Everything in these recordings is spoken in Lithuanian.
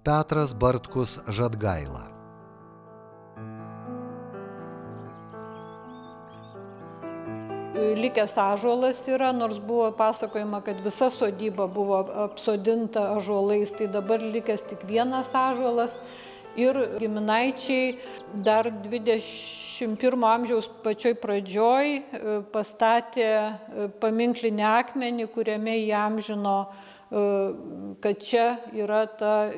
Petras Bartkus Žadgaila. Likęs ąžuolas yra, nors buvo pasakojama, kad visa sodyba buvo apsodinta ąžuolais, tai dabar likęs tik vienas ąžuolas. Ir giminaičiai dar 21 amžiaus pačioj pradžioj pastatė paminklinį akmenį, kuriame įamžino, kad čia yra ta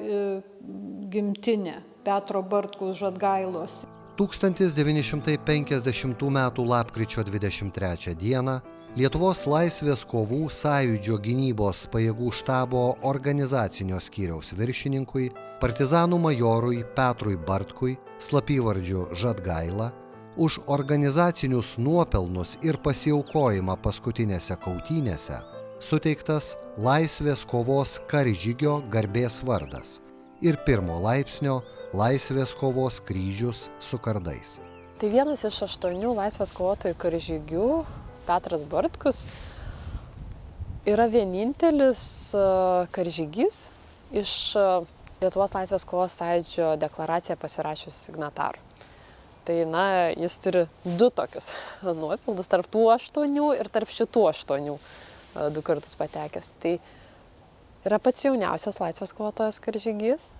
gimtinė Petro Bartkaus Žadgailos. 1950 m. lapkričio 23 d. Lietuvos laisvės kovų sąjūdžio gynybos pajėgų štabo organizacinio skyriaus viršininkui, partizanų majorui Petrui Bartkui, slapyvardžiu Žadgaila, už organizacinius nuopelnus ir pasiaukojimą paskutinėse kautynėse suteiktas laisvės kovos karžygio garbės vardas ir 1 laipsnio laisvės kovos kryžius su kardais. Tai vienas iš 8 laisvės kovotojų karžygių, Petras Bartkus, yra vienintelis karžygys iš Lietuvos laisvės kovos sąjūdžio deklaraciją pasirašiusių signatarų. Tai, jis turi 2 tokius nuopildus, tarp tų 8 ir tarp šitų 8 2 kartus patekęs. Tai yra pats jauniausias laisvės kovotojas karžygys,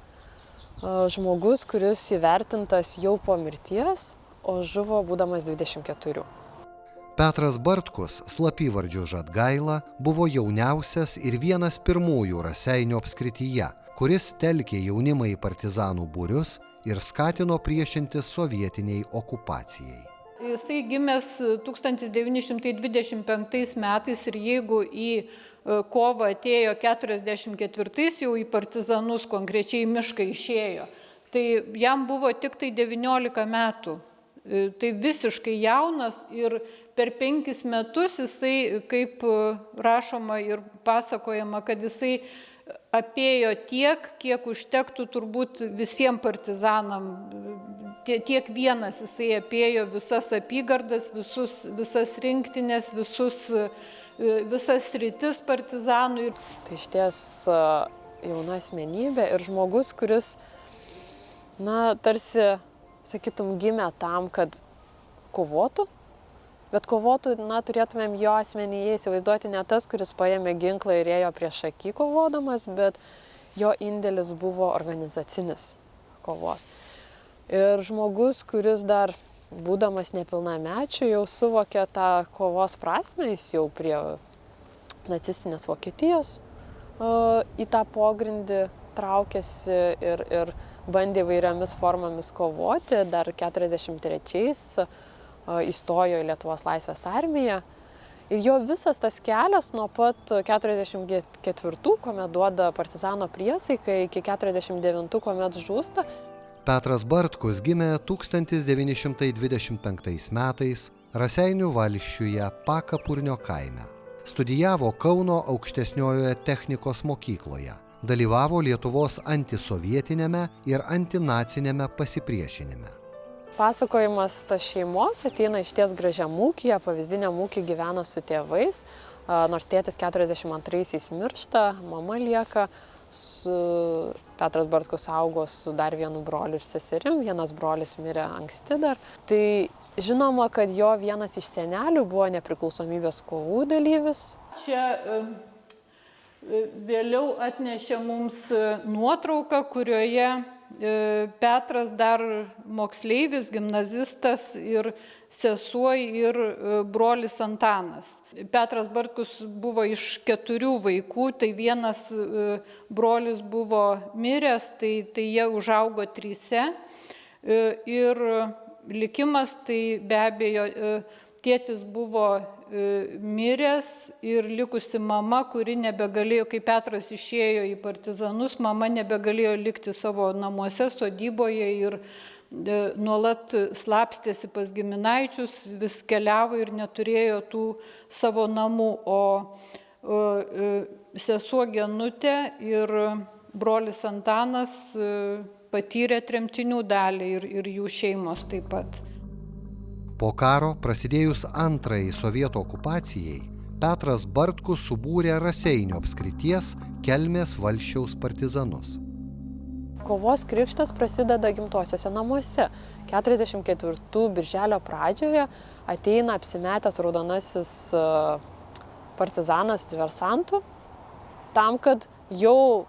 žmogus, kuris įvertintas jau po mirties, o žuvo būdamas 24. Petras Bartkus, slapyvardžiu Žadgaila, buvo jauniausias ir vienas pirmųjų Raseinių apskrityje, kuris telkė jaunimą į partizanų būrius ir skatino priešintis sovietiniai okupacijai. Jisai gimęs 1925 metais ir jeigu į kovą atėjo 44, jau į partizanus konkrečiai mišką išėjo, tai jam buvo tik tai 19 metų. Tai visiškai jaunas ir per 5 metus jisai, kaip rašoma ir pasakojama, kad jisai apėjo tiek, kiek užtektų turbūt visiems partizanam. Tiek vienas jisai apėjo visas apygardas, visas rinktinės, visas sritis partizanų. Tai išties jauna asmenybė ir žmogus, kuris, tarsi, sakytum, gimė tam, kad kovotų, bet kovotų, turėtumėm jo asmenyje įsivaizduoti ne tas, kuris paėmė ginklą ir ėjo prieš akį kovodamas, bet jo indėlis buvo organizacinis kovos. Ir žmogus, kuris dar, būdamas nepilnamečiu, jau suvokė tą kovos prasmę, jis jau prie nacistinės Vokietijos į tą pogrindį traukėsi ir bandė įvairiomis formomis kovoti. Dar 43-ais įstojo į Lietuvos laisvės armiją. Ir jo visas tas kelias nuo pat 44, kuomet duoda partizano priesaiką, iki 49, kuomet žūsta. Petras Bartkus gimė 1925 metais Raseinių valsčiuje Pakapurnio kaime. Studijavo Kauno aukštesniojoje technikos mokykloje. Dalyvavo Lietuvos antisovietiniame ir antinacinėme pasipriešinime. Pasakojimas tas šeimos ateina išties gražiam ūkyje, pavyzdiniam ūky gyvena su tėvais, nors tėtis 42-aisiais miršta, mama lieka, Petras Bartkus augo su dar vienu broliu ir seserim, vienas brolis mirė anksti dar. Tai žinoma, kad jo vienas iš senelių buvo nepriklausomybės kovų dalyvis. Čia vėliau atnešė mums nuotrauką, kurioje Petras dar moksleivis, gimnazistas ir sesuo ir brolis Antanas. Petras Bartkus buvo iš 4 vaikų, tai vienas brolis buvo miręs, tai jie užaugo 3. Ir likimas, tai be abejo, tėtis buvo miręs ir likusi mama, kuri nebegalėjo, kai Petras išėjo į partizanus, mama nebegalėjo likti savo namuose, sodyboje ir nuolat slapstėsi pas giminaičius, vis keliavo ir neturėjo tų savo namų, o sesuo Genutė ir brolis Antanas patyrė tremtinių dalį ir jų šeimos taip pat. Po karo, prasidėjus antrajai sovietų okupacijai, Petras Bartkus subūrė Raseinių apskrities Kelmės valsčiaus partizanus. Kovos krikštas prasideda gimtuosiuose namuose. 44 birželio pradžioje ateina apsimetęs raudonasis partizanas diversantų, tam, kad jau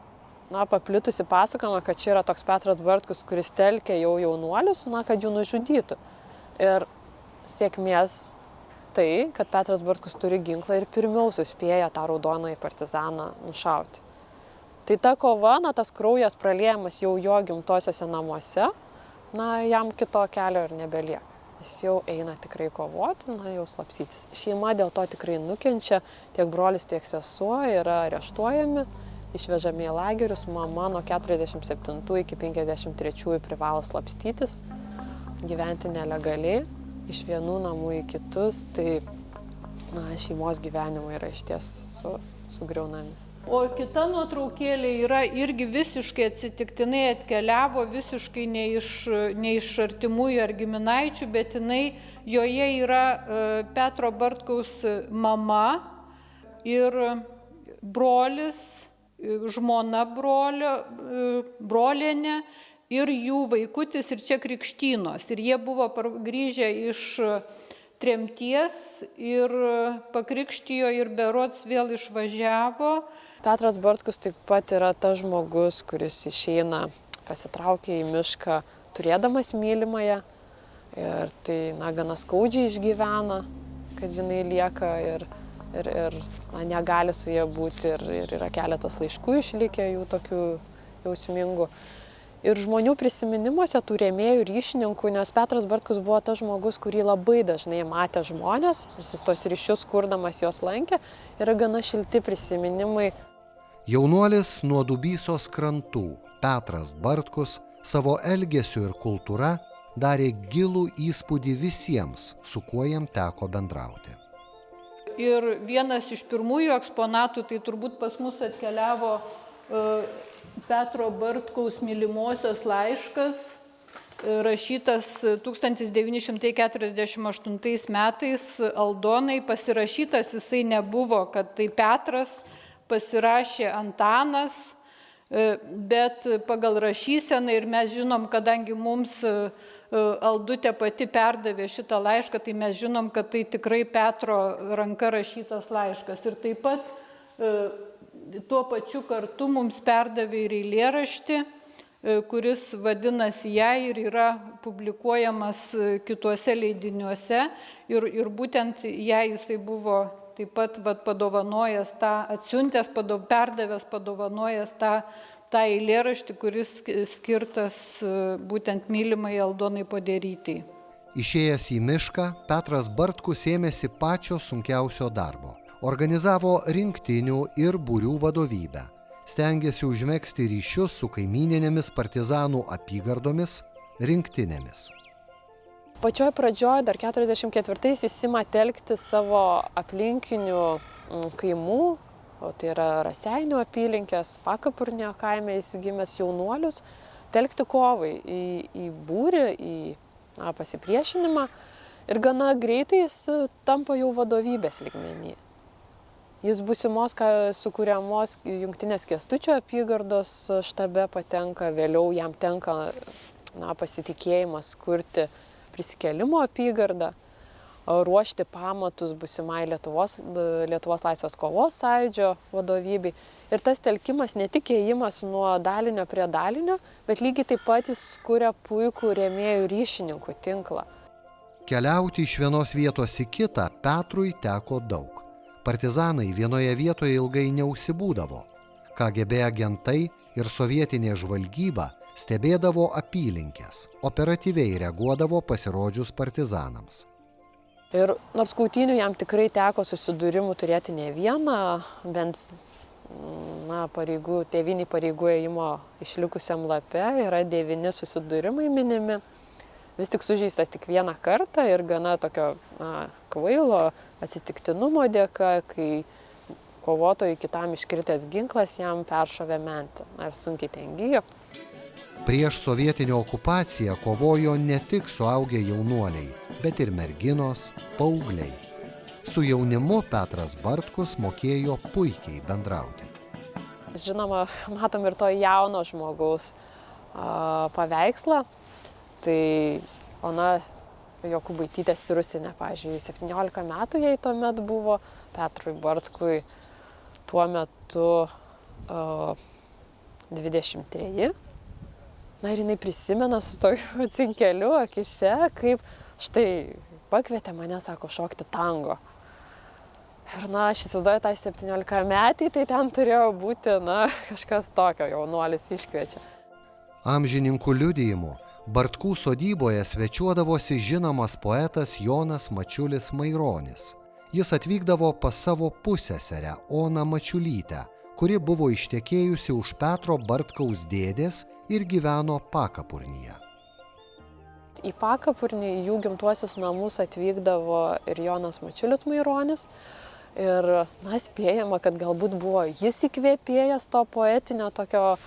paplitusi pasakojama, kad čia yra toks Petras Bartkus, kuris telkia jau jaunuolius, kad jų nužudytų. Ir sėkmės tai, kad Petras Bartkus turi ginklą ir pirmiau suspėja tą raudonąjį partizaną nušauti. Tai ta kova, tas kraujas praliejamas jau jo gimtosiuose namuose, jam kito kelio ir nebelieka. Jis jau eina tikrai kovoti, jau slapsytis. Šeima dėl to tikrai nukenčia, tiek brolis, tiek sesuo yra areštuojami, išvežami į lagerius, mama nuo 47 iki 53 privalo slapstytis, gyventi nelegaliai, iš vienų namų į kitus, tai šeimos gyvenimai yra išties sugriaunami. O kita nuotraukėlė yra irgi visiškai atsitiktinai atkeliavo, visiškai ne iš artimųjų ar giminaičių, bet joje yra Petro Bartkaus mama ir brolis, žmona brolienė ir jų vaikutis ir čia krikštynos. Ir jie buvo grįžę iš tremties ir pakrikštijo ir berods vėl išvažiavo. Petras Bartkus taip pat yra tas žmogus, kuris išeina, pasitraukia į mišką, turėdamas mylimąją. Ir tai gana skaudžiai išgyvena, kad jinai lieka ir negali su ja būti. Ir yra keletas laiškų išlikę jų tokių jausmingų. Ir žmonių prisiminimuose tų rėmėjų, ryšininkų, nes Petras Bartkus buvo tas žmogus, kurį labai dažnai matė žmonės, jis tos ryšius kurdamas juos lankė, yra gana šilti prisiminimai. Jaunuolis nuo Dubysos krantų Petras Bartkus savo elgesiu ir kultūra darė gilų įspūdį visiems, su kuo jam teko bendrauti. Ir vienas iš pirmųjų eksponatų, tai turbūt pas mus atkeliavo Petro Bartkaus mylimosios laiškas, rašytas 1948 metais Aldonai, pasirašytas jisai nebuvo, kad tai Petras, pasirašė Antanas, bet pagal rašyseną ir mes žinom, kadangi mums Aldutė pati perdavė šitą laišką, tai mes žinom, kad tai tikrai Petro ranka rašytas laiškas. Ir taip pat tuo pačiu kartu mums perdavė ir eilėraštį, kuris vadinasi Jai ir yra publikuojamas kituose leidiniuose. Ir būtent Jai jisai buvo taip pat padovanojęs tą, atsiuntęs, perdavęs, padovanojęs tą eilėraštį, kuris skirtas būtent mylimai Aldonai Poderytei. Išėjęs į mišką, Petras Bartkus ėmėsi pačio sunkiausio darbo. Organizavo rinktinių ir būrių vadovybę. Stengėsi užmegzti ryšius su kaimyninėmis partizanų apygardomis, rinktinėmis. Pačioj pradžioj, dar 44-ais, jis ima telkti savo aplinkinių kaimų, o tai yra Raseinių apylinkės, Pakapurnio kaime įsigimęs jaunuolius, telkti kovai į būrį, į pasipriešinimą ir gana greitai jis tampa jau vadovybės lygmenį. Jis būsimos sukūriamos Jungtinės Kęstučio apygardos štabe patenka, vėliau jam tenka pasitikėjimas kurti Prisikėlimo apygardą, ruošti pamatus būsimai Lietuvos laisvės kovos sąjūdžio vadovybei. Ir tas telkimas ne tik ėjimas nuo dalinio prie dalinio, bet lygiai taip pat jis kuria puikų rėmėjų ryšininkų tinklą. Keliauti iš vienos vietos į kitą Petrui teko daug. Partizanai vienoje vietoje ilgai neužsibūdavo. KGB agentai ir sovietinė žvalgyba stebėdavo apylinkės, operatyviai reaguodavo pasirodžius partizanams. Ir nors kautynių jam tikrai teko susidūrimų turėti ne vieną, bent tėviniai pareigų ėjimo išlikusiam lape yra 9 susidūrimai minimi. Vis tik sužeistas tik vieną kartą ir gana tokio kvailo atsitiktinumo dėka, kai kovotojui kitam iškritęs ginklas jam peršovė mentį ir sunkiai ten gijo. Prieš sovietinę okupaciją kovojo ne tik suaugę jaunuoliai, bet ir merginos, paaugliai. Su jaunimu Petras Bartkus mokėjo puikiai bendrauti. Žinoma, matom ir to jauno žmogaus paveikslą. Tai Ona Jokubaitytė Sirusinė, pavyzdžiui, 17 metų jai tuomet buvo, Petrui Bartkui tuo metu 23. Na ir jinai prisimena su tokiu cinkeliu akise, kaip štai pakvietė mane, sako, šokti tango. Ir aš įsivaizduoju tą 17 metį, tai ten turėjo būti, kažkas tokio, jaunuolis iškviečia. Amžininkų liudijimu Bartkų sodyboje svečiuodavosi žinomas poetas Jonas Mačiulis Maironis. Jis atvykdavo pas savo pusseserę Oną Mačiulytę, kuri buvo ištekėjusi už Petro Bartkaus dėdės ir gyveno Pakapurnyje. Į Pakapurnį, jų gimtuosius namus atvykdavo ir Jonas Mačiulis Maironis. Ir, spėjama, kad galbūt buvo jis įkvėpėjas to poetinio tokio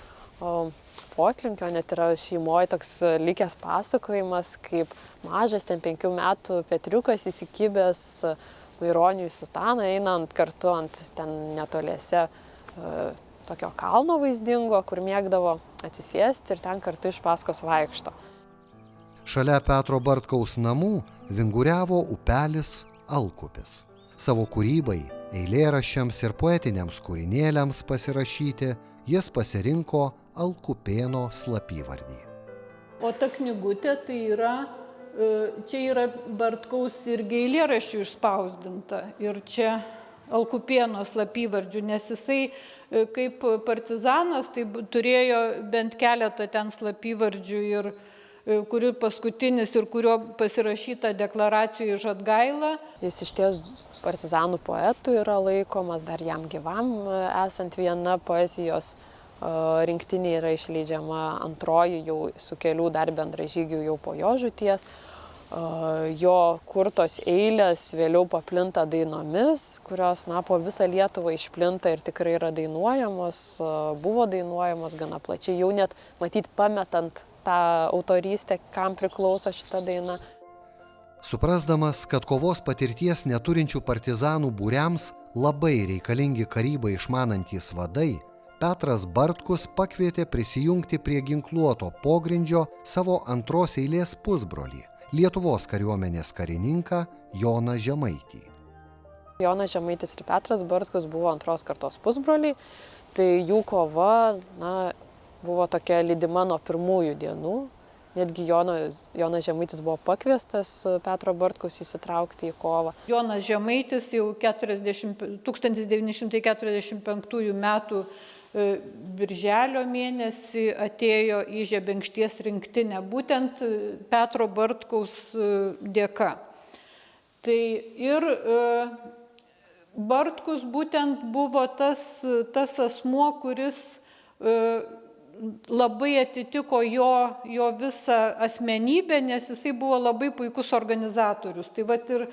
poslinkio, net yra šeimoje toks likęs pasakojimas, kaip mažas, ten 5 metų Petriukas įsikibęs Maironiui sutaną, einant kartu ant ten netoliese tokio kalno vaizdingo, kur mėgdavo atsisėsti ir ten kartu iš paskos vaikšto. Šalia Petro Bartkaus namų vinguriavo upelis Alkupis. Savo kūrybai, eilėraščiams ir poetiniams kūrinėliams pasirašyti jis pasirinko Alkupėno slapyvardį. O ta knygutė tai čia yra Bartkaus irgi eilėraščių išspausdinta. Ir čia Alkupėno slapyvardžių, nes jisai kaip partizanas tai turėjo bent keletą ten slapyvardžių, ir kurių paskutinis ir kurio pasirašyta deklaracijoje Žadgaila. Jis išties partizanų poetų yra laikomas, dar jam gyvam esant viena poezijos rinktinė yra išleidžiama, antroji jau su kelių dar bendražygių jau po jo žūties. Jo kurtos eilės vėliau paplinta dainomis, kurios po visą Lietuvą išplinta ir tikrai yra dainuojamos, buvo dainuojamos gana plačiai, jau net matyt pametant tą autorystę, kam priklauso šita daina. Suprasdamas, kad kovos patirties neturinčių partizanų būriams labai reikalingi karybą išmanantys vadai, Petras Bartkus pakvietė prisijungti prie ginkluoto pogrindžio savo antros eilės pusbrolį, Lietuvos kariuomenės karininką Joną Žemaitį. Jonas Žemaitis ir Petras Bartkus buvo antros kartos pusbroliai, tai jų kova buvo tokia lydima nuo pirmųjų dienų. Netgi Jonas Žemaitis buvo pakviestas Petro Bartkaus įsitraukti į kovą. Jonas Žemaitis jau 1945 metų birželio mėnesį atėjo į Žebenkšties rinktinę, būtent Petro Bartkaus dėka. Tai ir Bartkus būtent buvo tas asmuo, kuris labai atitiko jo visą asmenybę, nes jisai buvo labai puikus organizatorius. Tai vat ir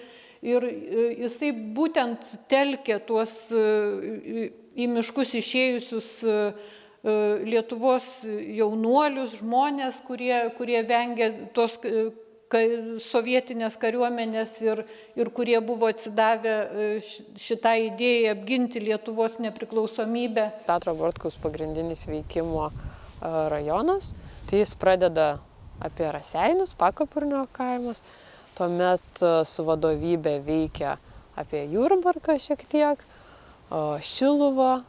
jisai būtent telkė tuos į miškus išėjusius Lietuvos jaunuolius, žmonės, kurie vengė tos sovietinės kariuomenės ir kurie buvo atsidavę šitą idėją apginti Lietuvos nepriklausomybę. Petro Bartkaus pagrindinis veikimo rajonas, tai jis pradeda apie Raseinius, Pakapurnio kaimas, tuomet su vadovybė veikia apie Jurbarką šiek tiek, Šiluvą,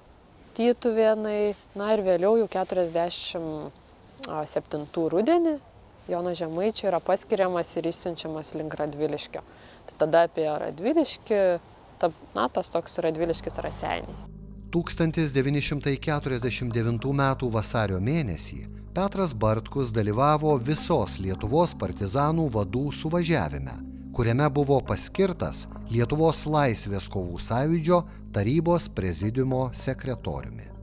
Tytuvėnai, ir vėliau jau 47 rudenį Jono Žemaičio yra paskiriamas ir išsiunčiamas link Radviliškio. Tai tada apie Radviliškį, tas toks Radviliškis Raseiniai. 1949 m. vasario mėnesį Petras Bartkus dalyvavo visos Lietuvos partizanų vadų suvažiavime, kuriame buvo paskirtas Lietuvos laisvės kovų sąjūdžio tarybos prezidiumo sekretoriumi.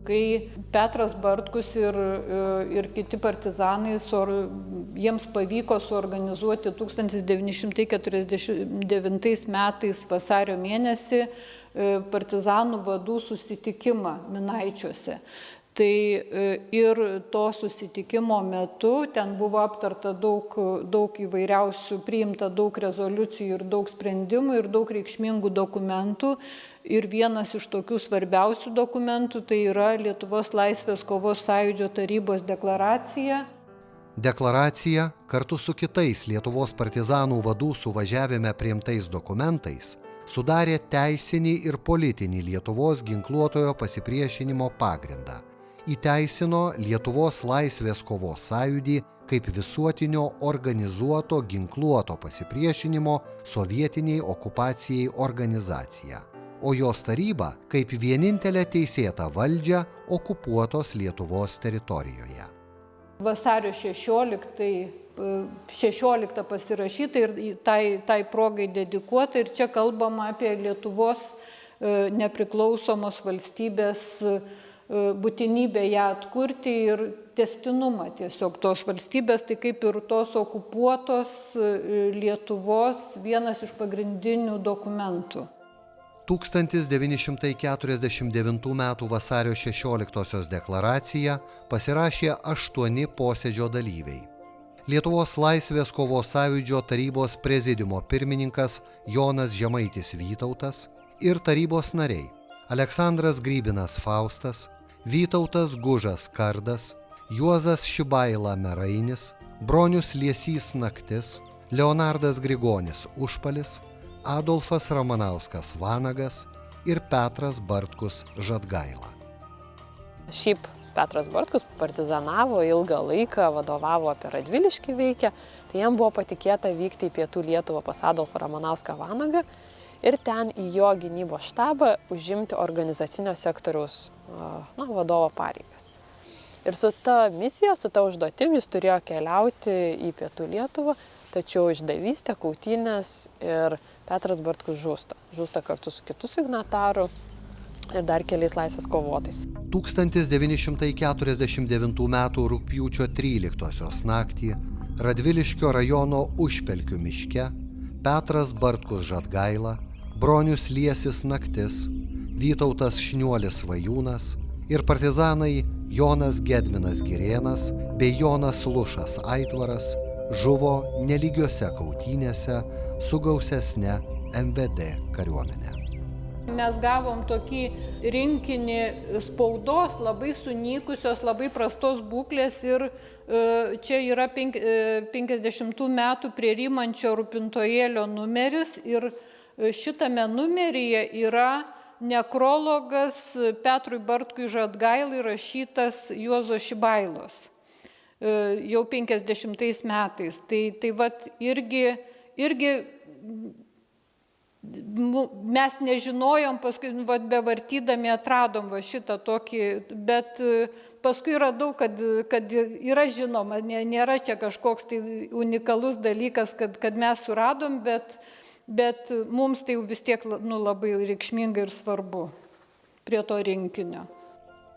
Kai Petras Bartkus ir kiti partizanai, jiems pavyko suorganizuoti 1949 metais vasario mėnesį partizanų vadų susitikimą Minaičiuose. Tai ir to susitikimo metu ten buvo aptarta daug įvairiausių, priimta daug rezoliucijų ir daug sprendimų ir daug reikšmingų dokumentų. Ir vienas iš tokių svarbiausių dokumentų tai yra Lietuvos laisvės kovos sąjūdžio tarybos deklaracija. Deklaracija kartu su kitais Lietuvos partizanų vadų suvažiavime priimtais dokumentais sudarė teisinį ir politinį Lietuvos ginkluotojo pasipriešinimo pagrindą. Įteisino Lietuvos laisvės kovos sąjūdį kaip visuotinio organizuoto ginkluoto pasipriešinimo sovietiniai okupacijai organizaciją, o jos taryba kaip vienintelę teisėtą valdžią okupuotos Lietuvos teritorijoje. Vasario 16 pasirašyta ir tai progai dedikuota ir čia kalbama apie Lietuvos nepriklausomos valstybės būtinybę ją atkurti ir tęstinumą tiesiog tos valstybės, tai kaip ir tos okupuotos Lietuvos vienas iš pagrindinių dokumentų. 1949 m. vasario 16 deklaraciją pasirašė 8 posėdžio dalyviai. Lietuvos laisvės kovos sąjūdžio tarybos prezidiumo pirmininkas Jonas Žemaitis Vytautas ir tarybos nariai Aleksandras Grybinas Faustas, Vytautas Gužas Kardas, Juozas Šibaila Merainis, Bronius Liesys Naktis, Leonardas Grigonis Užpalis, Adolfas Ramanauskas Vanagas ir Petras Bartkus Žadgaila. Šiaip Petras Bartkus partizanavo ilgą laiką, vadovavo apie Radviliškį veikę, tai jam buvo patikėta vykti į Pietų Lietuvą pas Adolfą Ramanauską Vanagą ir ten į jo gynybos štabą užimti organizacinio sektoriaus vadovo pareigas. Ir su ta misija, su ta užduotim jis turėjo keliauti į Pietų Lietuvą, tačiau išdavystė, kautynės ir Petras Bartkus žūsta. Žūsta kartu su kitu signataru ir dar keliais laisvės kovotojais. 1949 m. rugpjūčio 13 naktį Radviliškio rajono Užpelkių miške Petras Bartkus Žadgaila, Bronius Liesis Naktis, Vytautas Šniuolis Svajūnas ir partizanai Jonas Gedminas Girėnas bei Jonas Lušas Aitvaras žuvo nelygiose kautynėse su gausesne MVD kariuomenė. Mes gavom tokį rinkinį spaudos, labai sunykusios, labai prastos būklės ir čia yra 50 metų prie Rymančio rūpintojėlio numeris ir šitame numeryje yra nekrologas Petrui Bartkui Žadgailai rašytas Juozo Šibailos jau 50 metais. Tai vat irgi mes nežinojom, paskui bevartydami atradom šitą tokį, bet paskui radau, kad yra žinoma, nėra čia kažkoks tai unikalus dalykas, kad mes suradom, bet mums tai vis tiek labai reikšminga ir svarbu prie to rinkinio.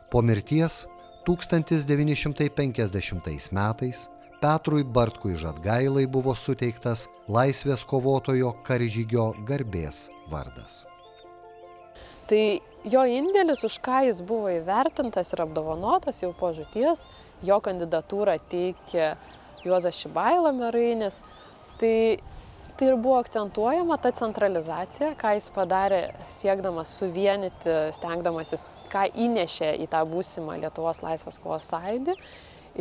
Po mirties 1950 metais Petrui Bartkui Žadgailai buvo suteiktas laisvės kovotojo karžygio garbės vardas. Tai jo indėlis, už ką jis buvo įvertintas ir apdovanotas jau po žūties, jo kandidatūrą teikė Juozas Šibaila Merainis, tai ir buvo akcentuojama ta centralizacija, ką jis padarė siekdamas suvienyti, stengdamasis, ką įnešė į tą būsimą Lietuvos laisvės kovos sąjūdį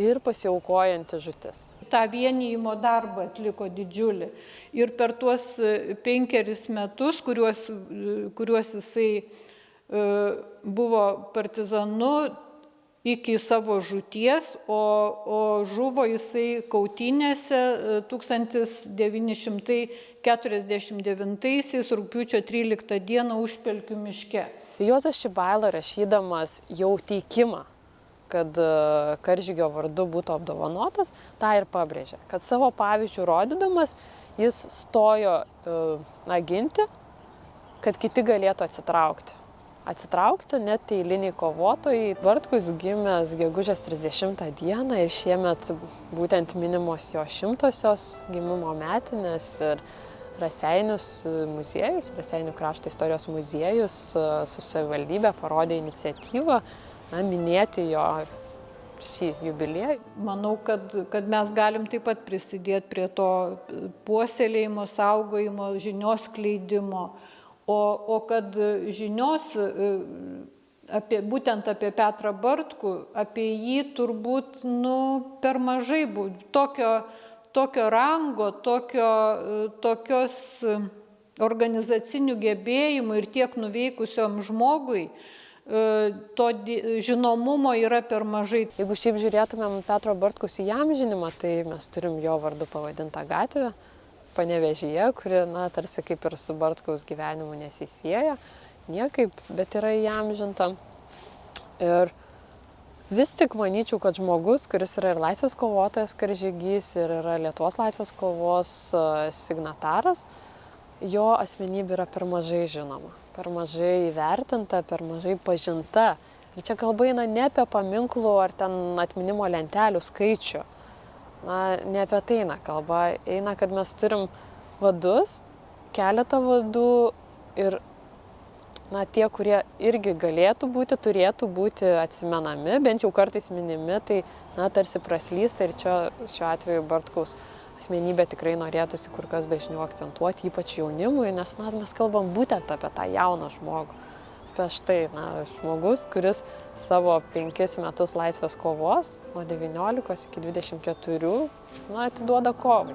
ir pasiaukojanti žūtis. tą vienijimo darbą atliko didžiulį. Ir per tuos 5 metus, kuriuos jisai buvo partizanu iki savo žūties, o žuvo jisai kautynėse 1949 rugpjūčio 13 dieną Užpelkių miške. Juozas Šibaila rašydamas jau teikimą, kad karžygio vardu būtų apdovanotas, tą ir pabrėžė, kad savo pavyzdžių rodydamas jis stojo ginti, kad kiti galėtų atsitraukti. Atsitraukti net eiliniai kovotojai. Bartkus gimęs gegužės 30 dieną ir šiemet būtent minimos jo 100-osios gimimo metinės ir Raseinius muziejus, Raseinių krašto istorijos muziejus su savivaldybė parodė iniciatyvą minėti jo šį jubiliejų. Manau, kad mes galim taip pat prisidėti prie to puoselėjimo, saugojimo, žinios skleidimo, o kad žinios būtent apie Petrą Bartkų, apie jį turbūt per mažai tokio rango, tokios organizacinių gebėjimų ir tiek nuveikusiam žmogui, to žinomumo yra per mažai. Jeigu šiaip žiūrėtumėm Petro Bartkaus įamžinimą, tai mes turim jo vardu pavadintą gatvę Panevėžyje, kuri, tarsi kaip ir su Bartkaus gyvenimu nesisieja niekaip, bet yra įamžinta. Ir vis tik manyčiau, kad žmogus, kuris yra ir laisvės kovotojas, karžygys, ir yra Lietuvos laisvės kovos signataras, jo asmenybė yra per mažai žinoma, per mažai įvertinta, per mažai pažinta. Ir čia kalba eina ne apie paminklų ar ten atminimo lentelių skaičių. Ne apie tai eina kalba. Eina, kad mes turim vadus, keletą vadų ir tie, kurie irgi galėtų būti, turėtų būti atsimenami, bent jau kartais minimi, tai tarsi praslysta ir čia šiuo atveju Bartkaus asmenybę tikrai norėtųsi kur kas dažniau akcentuoti, ypač jaunimui, nes mes kalbam būtent apie tą jauną žmogų. Apie štai, žmogus, kuris savo 5 metus laisvės kovos, nuo 19 iki 24, atiduoda kovai.